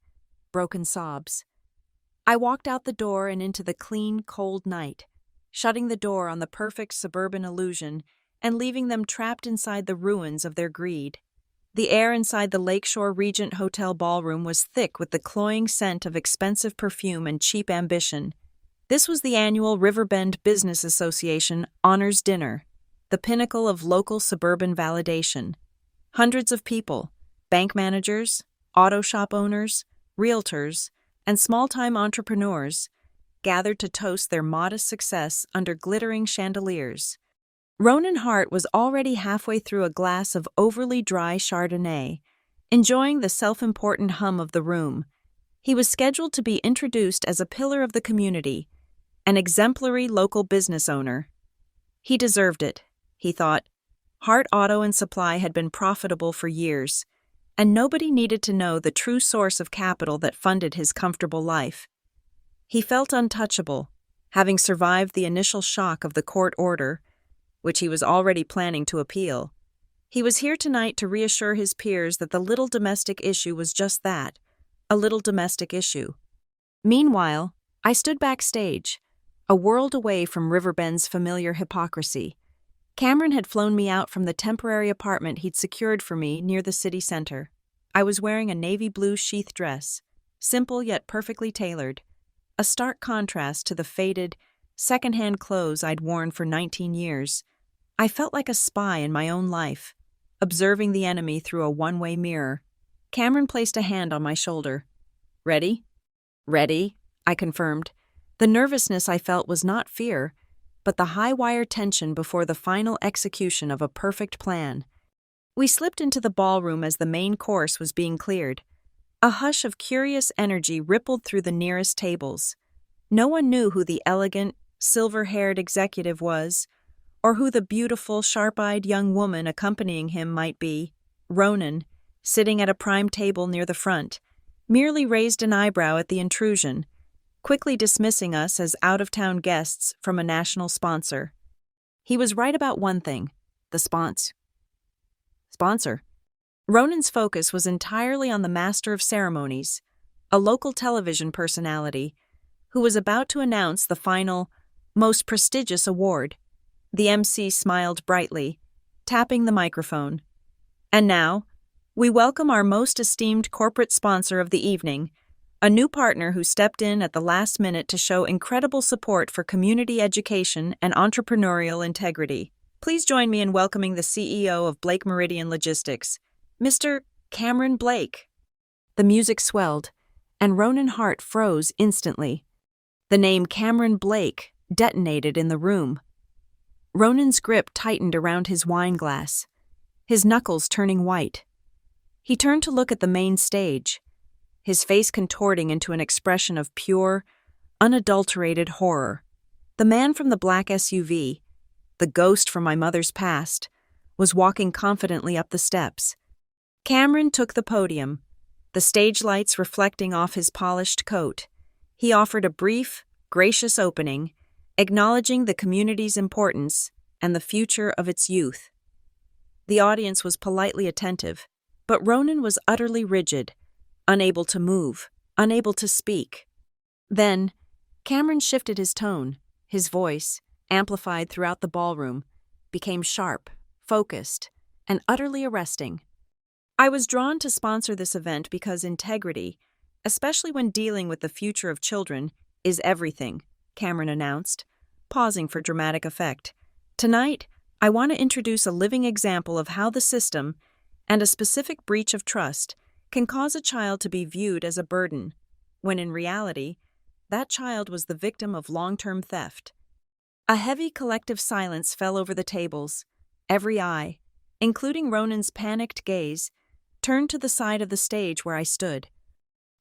broken sobs. I walked out the door and into the clean, cold night, shutting the door on the perfect suburban illusion and leaving them trapped inside the ruins of their greed. The air inside the Lakeshore Regent Hotel ballroom was thick with the cloying scent of expensive perfume and cheap ambition. This was the annual Riverbend Business Association Honors Dinner, the pinnacle of local suburban validation. Hundreds of people, bank managers, auto shop owners, realtors, and small-time entrepreneurs, gathered to toast their modest success under glittering chandeliers. Ronan Hart was already halfway through a glass of overly dry Chardonnay, enjoying the self-important hum of the room. He was scheduled to be introduced as a pillar of the community, an exemplary local business owner. He deserved it, he thought. Hart Auto and Supply had been profitable for years, and nobody needed to know the true source of capital that funded his comfortable life. He felt untouchable, having survived the initial shock of the court order, which he was already planning to appeal. He was here tonight to reassure his peers that the little domestic issue was just that, a little domestic issue. Meanwhile, I stood backstage, a world away from Riverbend's familiar hypocrisy. Cameron had flown me out from the temporary apartment he'd secured for me near the city center. I was wearing a navy blue sheath dress, simple yet perfectly tailored, a stark contrast to the faded, second-hand clothes I'd worn for 19 years. I felt like a spy in my own life, observing the enemy through a one-way mirror. Cameron placed a hand on my shoulder. "Ready?" "Ready," I confirmed. The nervousness I felt was not fear, but the high-wire tension before the final execution of a perfect plan. We slipped into the ballroom as the main course was being cleared. A hush of curious energy rippled through the nearest tables. No one knew who the elegant, silver-haired executive was, or who the beautiful, sharp-eyed young woman accompanying him might be. Ronan, sitting at a prime table near the front, merely raised an eyebrow at the intrusion, quickly dismissing us as out-of-town guests from a national sponsor. He was right about one thing: the sponsor. Ronan's focus was entirely on the master of ceremonies, a local television personality, who was about to announce the final, most prestigious award. The MC smiled brightly, tapping the microphone. "And now, we welcome our most esteemed corporate sponsor of the evening, a new partner who stepped in at the last minute to show incredible support for community education and entrepreneurial integrity. Please join me in welcoming the CEO of Blake Meridian Logistics, Mr. Cameron Blake." The music swelled, and Ronan Hart froze instantly. The name Cameron Blake detonated in the room. Ronan's grip tightened around his wine glass, his knuckles turning white. He turned to look at the main stage, his face contorting into an expression of pure, unadulterated horror. The man from the black SUV, the ghost from my mother's past, was walking confidently up the steps. Cameron took the podium, the stage lights reflecting off his polished coat. He offered a brief, gracious opening, acknowledging the community's importance and the future of its youth. The audience was politely attentive, but Ronan was utterly rigid, unable to move, unable to speak. Then, Cameron shifted his tone. His voice, amplified throughout the ballroom, became sharp, focused, and utterly arresting. "I was drawn to sponsor this event because integrity, especially when dealing with the future of children, is everything," Cameron announced, pausing for dramatic effect. "Tonight, I want to introduce a living example of how the system, and a specific breach of trust, can cause a child to be viewed as a burden, when in reality, that child was the victim of long-term theft." A heavy collective silence fell over the tables. Every eye, including Ronan's panicked gaze, turned to the side of the stage where I stood.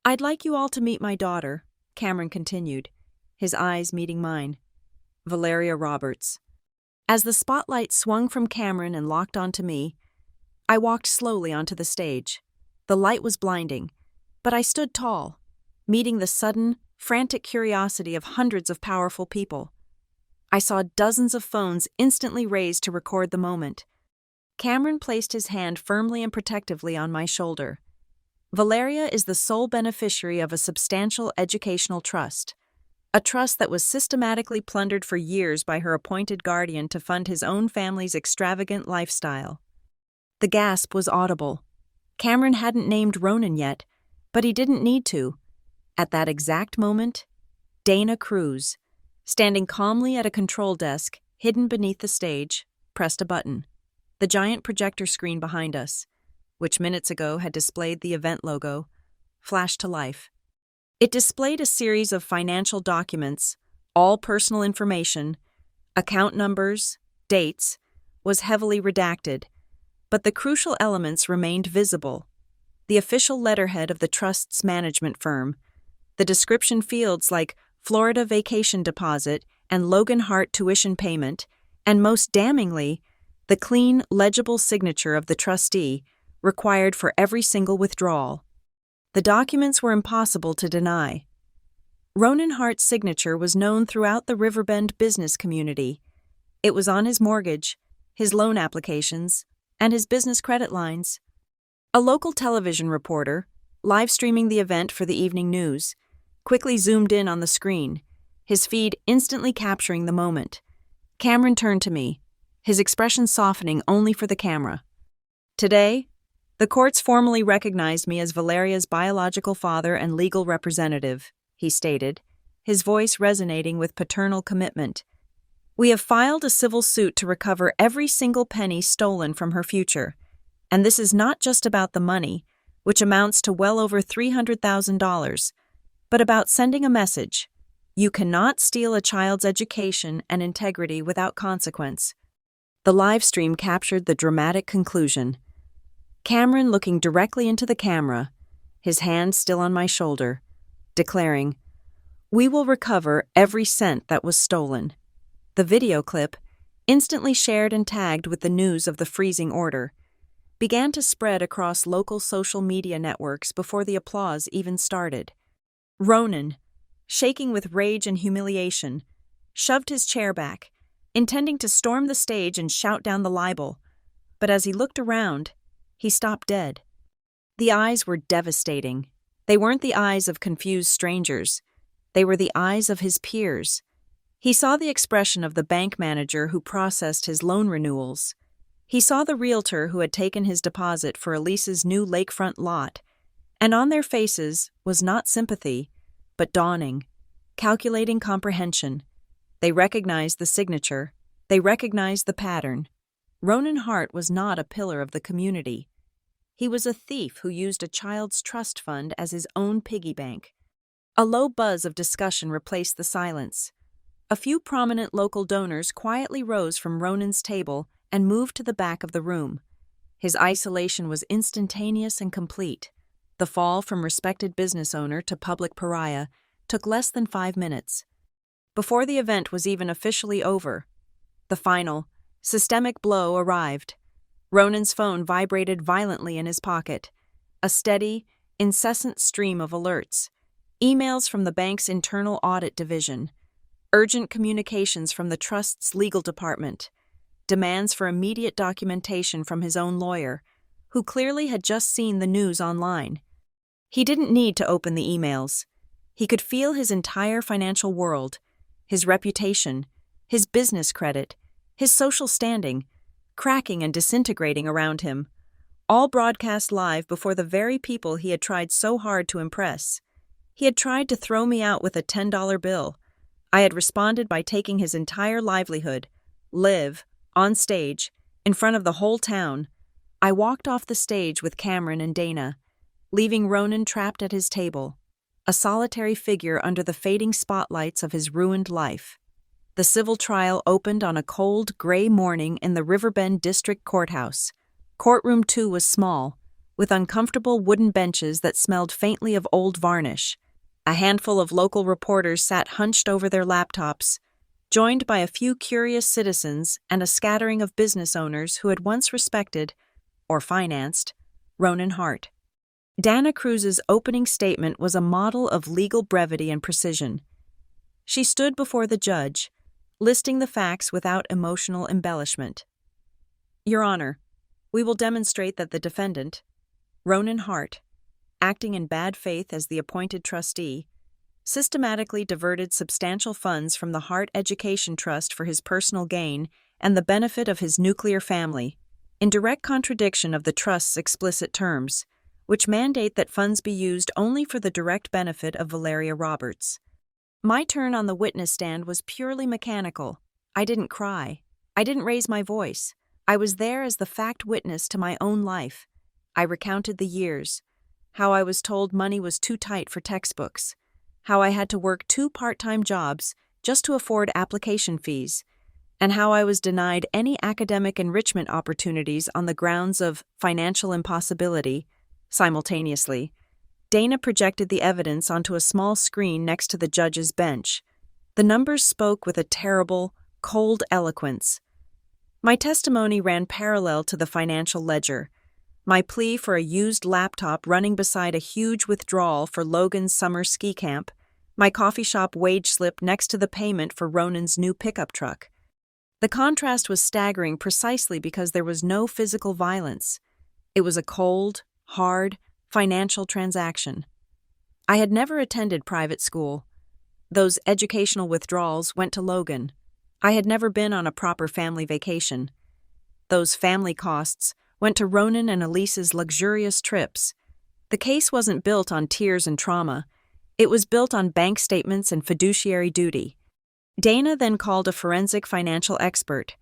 "I'd like you all to meet my daughter, Cameron continued, his eyes meeting mine. Valeria Roberts. As the spotlight swung from Cameron and locked onto me, I walked slowly onto the stage. The light was blinding, but I stood tall, meeting the sudden, frantic curiosity of hundreds of powerful people. I saw dozens of phones instantly raised to record the moment. Cameron placed his hand firmly and protectively on my shoulder. Valeria is the sole beneficiary of a substantial educational trust, a trust that was systematically plundered for years by her appointed guardian to fund his own family's extravagant lifestyle. The gasp was audible. Cameron hadn't named Ronan yet, but he didn't need to. At that exact moment, Dana Cruz, standing calmly at a control desk hidden beneath the stage, pressed a button. The giant projector screen behind us, which minutes ago had displayed the event logo, flashed to life. It displayed a series of financial documents, all personal information, account numbers, dates, was heavily redacted, but the crucial elements remained visible. The official letterhead of the trust's management firm, the description fields like Florida vacation deposit and Logan Hart tuition payment, and most damningly, the clean, legible signature of the trustee required for every single withdrawal. The documents were impossible to deny. Ronan Hart's signature was known throughout the Riverbend business community. It was on his mortgage, his loan applications, and his business credit lines. A local television reporter, live streaming the event for the evening news, quickly zoomed in on the screen, his feed instantly capturing the moment. Cameron turned to me, his expression softening only for the camera. Today, the courts formally recognized me as Valeria's biological father and legal representative, he stated, his voice resonating with paternal commitment. We have filed a civil suit to recover every single penny stolen from her future. And this is not just about the money, which amounts to well over $300,000, but about sending a message. You cannot steal a child's education and integrity without consequence. The live stream captured the dramatic conclusion. Cameron looking directly into the camera, his hand still on my shoulder, declaring, "We will recover every cent that was stolen." The video clip, instantly shared and tagged with the news of the freezing order, began to spread across local social media networks before the applause even started. Ronan, shaking with rage and humiliation, shoved his chair back, intending to storm the stage and shout down the libel. But as he looked around, he stopped dead. The eyes were devastating. They weren't the eyes of confused strangers. They were the eyes of his peers. He saw the expression of the bank manager who processed his loan renewals. He saw the realtor who had taken his deposit for Elise's new lakefront lot, and on their faces was not sympathy, but dawning, calculating comprehension. They recognized the signature. They recognized the pattern. Ronan Hart was not a pillar of the community. He was a thief who used a child's trust fund as his own piggy bank. A low buzz of discussion replaced the silence. A few prominent local donors quietly rose from Ronan's table and moved to the back of the room. His isolation was instantaneous and complete. The fall from respected business owner to public pariah took less than 5 minutes. Before the event was even officially over, the final, systemic blow arrived. Ronan's phone vibrated violently in his pocket. A steady, incessant stream of alerts. Emails from the bank's internal audit division. Urgent communications from the trust's legal department. Demands for immediate documentation from his own lawyer, who clearly had just seen the news online. He didn't need to open the emails. He could feel his entire financial world, his reputation, his business credit, his social standing, cracking and disintegrating around him, all broadcast live before the very people he had tried so hard to impress. He had tried to throw me out with a $10 bill. I had responded by taking his entire livelihood, live, on stage, in front of the whole town. I walked off the stage with Cameron and Dana, leaving Ronan trapped at his table, a solitary figure under the fading spotlights of his ruined life. The civil trial opened on a cold, gray morning in the Riverbend District Courthouse. Courtroom 2 was small, with uncomfortable wooden benches that smelled faintly of old varnish. A handful of local reporters sat hunched over their laptops, joined by a few curious citizens and a scattering of business owners who had once respected, or financed, Ronan Hart. Dana Cruz's opening statement was a model of legal brevity and precision. She stood before the judge, listing the facts without emotional embellishment. Your Honor, we will demonstrate that the defendant, Ronan Hart, acting in bad faith as the appointed trustee, systematically diverted substantial funds from the Hart Education Trust for his personal gain and the benefit of his nuclear family, in direct contradiction of the trust's explicit terms, which mandate that funds be used only for the direct benefit of Valeria Roberts. My turn on the witness stand was purely mechanical. I didn't cry. I didn't raise my voice. I was there as the fact witness to my own life. I recounted the years, how I was told money was too tight for textbooks, how I had to work 2 part-time jobs just to afford application fees, and how I was denied any academic enrichment opportunities on the grounds of financial impossibility. Simultaneously, Dana projected the evidence onto a small screen next to the judge's bench. The numbers spoke with a terrible, cold eloquence. My testimony ran parallel to the financial ledger, my plea for a used laptop running beside a huge withdrawal for Logan's summer ski camp, my coffee shop wage slip next to the payment for Ronan's new pickup truck. The contrast was staggering precisely because there was no physical violence. It was a cold, hard, financial transaction. I had never attended private school. Those educational withdrawals went to Logan. I had never been on a proper family vacation. Those family costs went to Ronan and Elise's luxurious trips. The case wasn't built on tears and trauma. It was built on bank statements and fiduciary duty. Dana then called a forensic financial expert.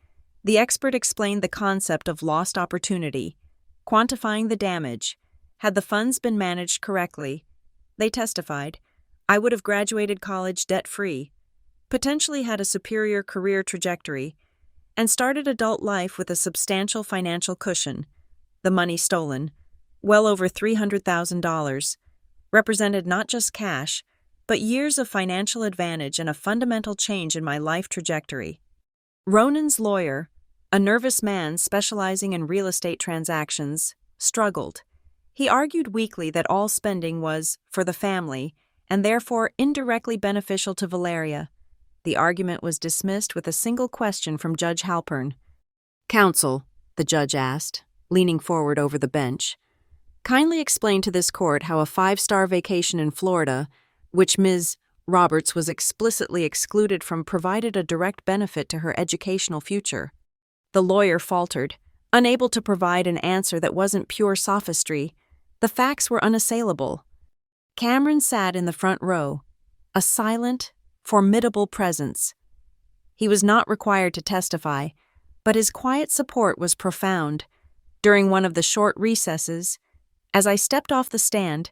The expert explained the concept of lost opportunity, quantifying the damage. Had the funds been managed correctly, they testified, I would have graduated college debt-free, potentially had a superior career trajectory, and started adult life with a substantial financial cushion. The money stolen, well over $300,000, represented not just cash, but years of financial advantage and a fundamental change in my life trajectory. Ronan's lawyer, a nervous man specializing in real estate transactions, struggled. He argued weakly that all spending was for the family and therefore indirectly beneficial to Valeria. The argument was dismissed with a single question from Judge Halpern. Counsel, the judge asked, leaning forward over the bench, kindly explain to this court how a 5-star vacation in Florida, which Ms. Roberts was explicitly excluded from, provided a direct benefit to her educational future. The lawyer faltered, unable to provide an answer that wasn't pure sophistry. The facts were unassailable. Cameron sat in the front row, a silent, formidable presence. He was not required to testify, but his quiet support was profound. During one of the short recesses, as I stepped off the stand,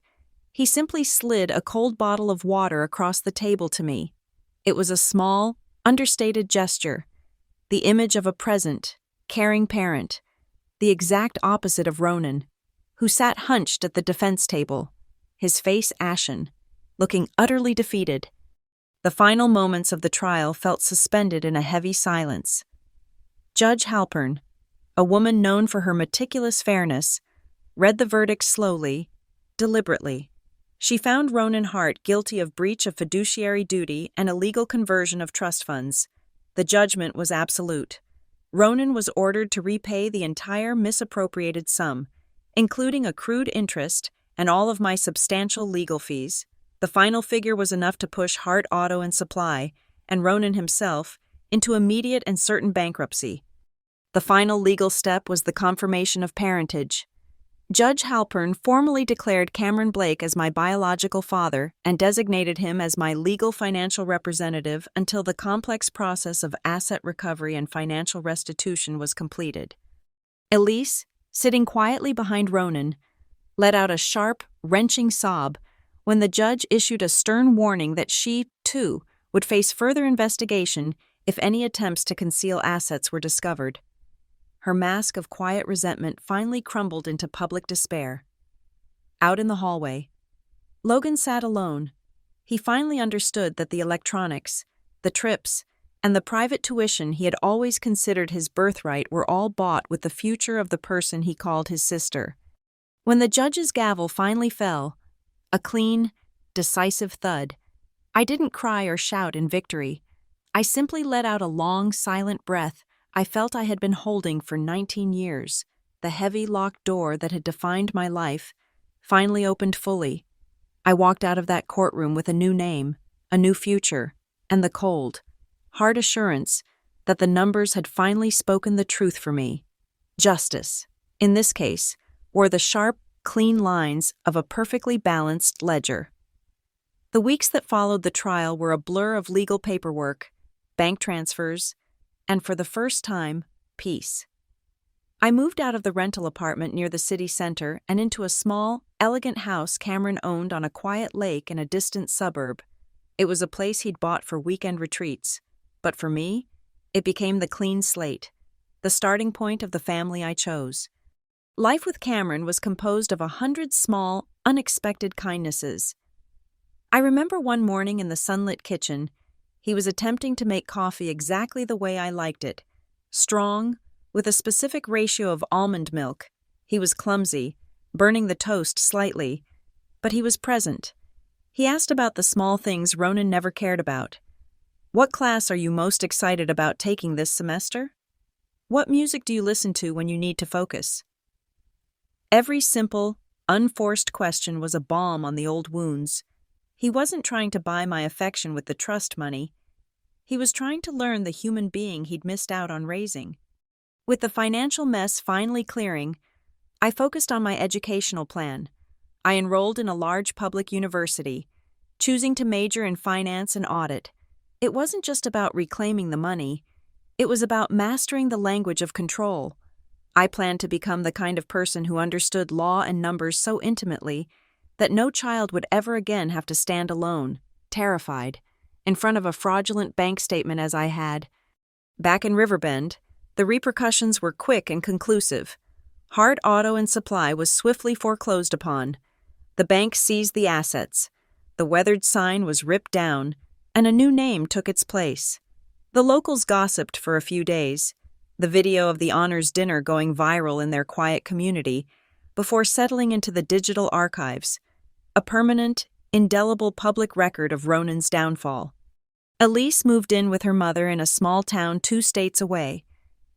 he simply slid a cold bottle of water across the table to me. It was a small, understated gesture, the image of a present, caring parent, the exact opposite of Ronan, who sat hunched at the defense table, his face ashen, looking utterly defeated. The final moments of the trial felt suspended in a heavy silence. Judge Halpern, a woman known for her meticulous fairness, read the verdict slowly, deliberately. She found Ronan Hart guilty of breach of fiduciary duty and illegal conversion of trust funds. The judgment was absolute. Ronan was ordered to repay the entire misappropriated sum, including accrued interest and all of my substantial legal fees. The final figure was enough to push Hart Auto and Supply, and Ronan himself, into immediate and certain bankruptcy. The final legal step was the confirmation of parentage. Judge Halpern formally declared Cameron Blake as my biological father and designated him as my legal financial representative until the complex process of asset recovery and financial restitution was completed. Elise, sitting quietly behind Ronan, let out a sharp, wrenching sob when the judge issued a stern warning that she, too, would face further investigation if any attempts to conceal assets were discovered. Her mask of quiet resentment finally crumbled into public despair. Out in the hallway, Logan sat alone, He finally understood that the electronics, the trips, and the private tuition he had always considered his birthright were all bought with the future of the person he called his sister. When the judge's gavel finally fell, a clean, decisive thud, I didn't cry or shout in victory. I simply let out a long, silent breath I felt I had been holding for 19 years. The heavy, locked door that had defined my life finally opened fully. I walked out of that courtroom with a new name, a new future, and the cold, hard assurance that the numbers had finally spoken the truth for me. Justice, in this case, wore the sharp, clean lines of a perfectly balanced ledger. The weeks that followed the trial were a blur of legal paperwork, bank transfers, and for the first time, peace. I moved out of the rental apartment near the city center and into a small, elegant house Cameron owned on a quiet lake in a distant suburb. It was a place he'd bought for weekend retreats, but for me, it became the clean slate, the starting point of the family I chose. Life with Cameron was composed of 100 small, unexpected kindnesses. I remember one morning in the sunlit kitchen, he was attempting to make coffee exactly the way I liked it, strong, with a specific ratio of almond milk. He was clumsy, burning the toast slightly, but he was present. He asked about the small things Ronan never cared about. What class are you most excited about taking this semester? What music do you listen to when you need to focus? Every simple, unforced question was a balm on the old wounds. He wasn't trying to buy my affection with the trust money. He was trying to learn the human being he'd missed out on raising. With the financial mess finally clearing, I focused on my educational plan. I enrolled in a large public university, choosing to major in finance and audit. It wasn't just about reclaiming the money, it was about mastering the language of control. I planned to become the kind of person who understood law and numbers so intimately that no child would ever again have to stand alone, terrified, in front of a fraudulent bank statement as I had. Back in Riverbend, the repercussions were quick and conclusive. Hard Auto and Supply was swiftly foreclosed upon. The bank seized the assets. The weathered sign was ripped down, and a new name took its place. The locals gossiped for a few days, the video of the honors dinner going viral in their quiet community, before settling into the digital archives, a permanent, indelible public record of Ronan's downfall. Elise moved in with her mother in a small town 2 states away,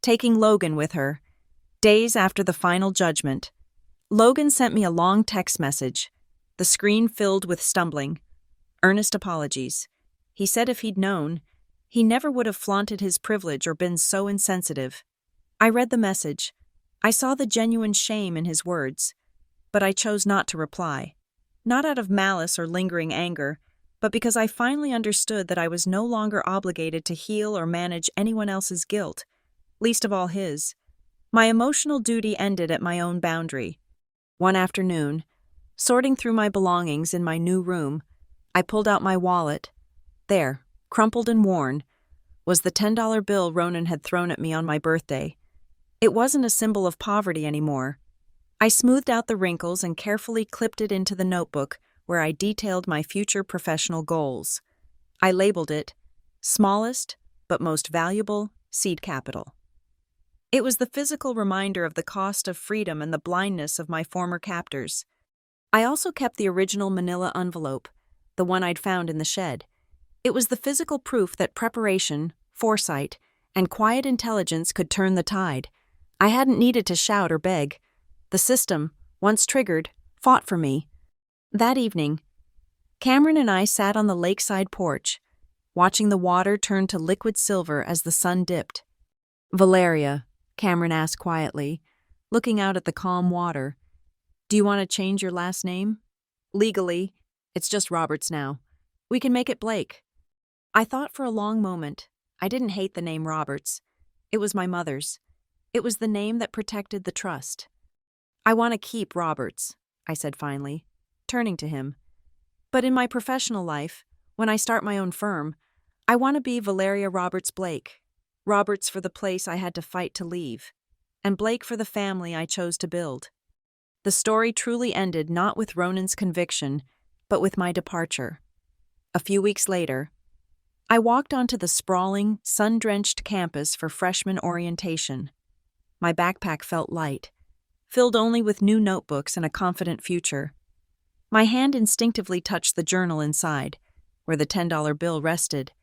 taking Logan with her. Days after the final judgment, Logan sent me a long text message, the screen filled with stumbling, earnest apologies. He said if he'd known, he never would have flaunted his privilege or been so insensitive. I read the message. I saw the genuine shame in his words, but I chose not to reply. Not out of malice or lingering anger, but because I finally understood that I was no longer obligated to heal or manage anyone else's guilt, least of all his. My emotional duty ended at my own boundary. One afternoon, sorting through my belongings in my new room, I pulled out my wallet. There, crumpled and worn, was the $10 bill Ronan had thrown at me on my birthday. It wasn't a symbol of poverty anymore. I smoothed out the wrinkles and carefully clipped it into the notebook where I detailed my future professional goals. I labeled it, smallest but most valuable seed capital. It was the physical reminder of the cost of freedom and the blindness of my former captors. I also kept the original manila envelope, the one I'd found in the shed. It was the physical proof that preparation, foresight, and quiet intelligence could turn the tide. I hadn't needed to shout or beg. The system, once triggered, fought for me. That evening, Cameron and I sat on the lakeside porch, watching the water turn to liquid silver as the sun dipped. "Valeria," Cameron asked quietly, looking out at the calm water, "do you want to change your last name? Legally, it's just Roberts now. We can make it Blake." I thought for a long moment. I didn't hate the name Roberts. It was my mother's. It was the name that protected the trust. "I want to keep Roberts," I said finally, turning to him. "But in my professional life, when I start my own firm, I want to be Valeria Roberts Blake. Roberts for the place I had to fight to leave, and Blake for the family I chose to build." The story truly ended not with Ronan's conviction, but with my departure. A few weeks later, I walked onto the sprawling, sun-drenched campus for freshman orientation. My backpack felt light, filled only with new notebooks and a confident future. My hand instinctively touched the journal inside, where the $10 bill rested.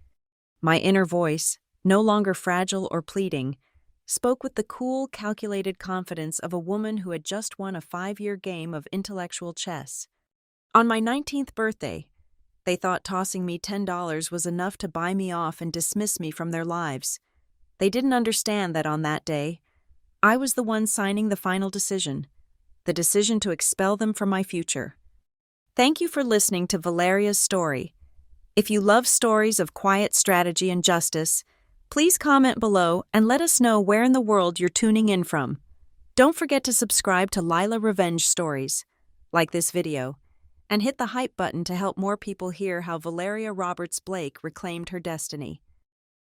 My inner voice, no longer fragile or pleading, spoke with the cool, calculated confidence of a woman who had just won a 5-year game of intellectual chess. On my 19th birthday, they thought tossing me $10 was enough to buy me off and dismiss me from their lives. They didn't understand that on that day, I was the one signing the final decision, the decision to expel them from my future. Thank you for listening to Valeria's story. If you love stories of quiet strategy and justice, please comment below and let us know where in the world you're tuning in from. Don't forget to subscribe to Lila Revenge Stories, like this video, and hit the hype button to help more people hear how Valeria Roberts Blake reclaimed her destiny.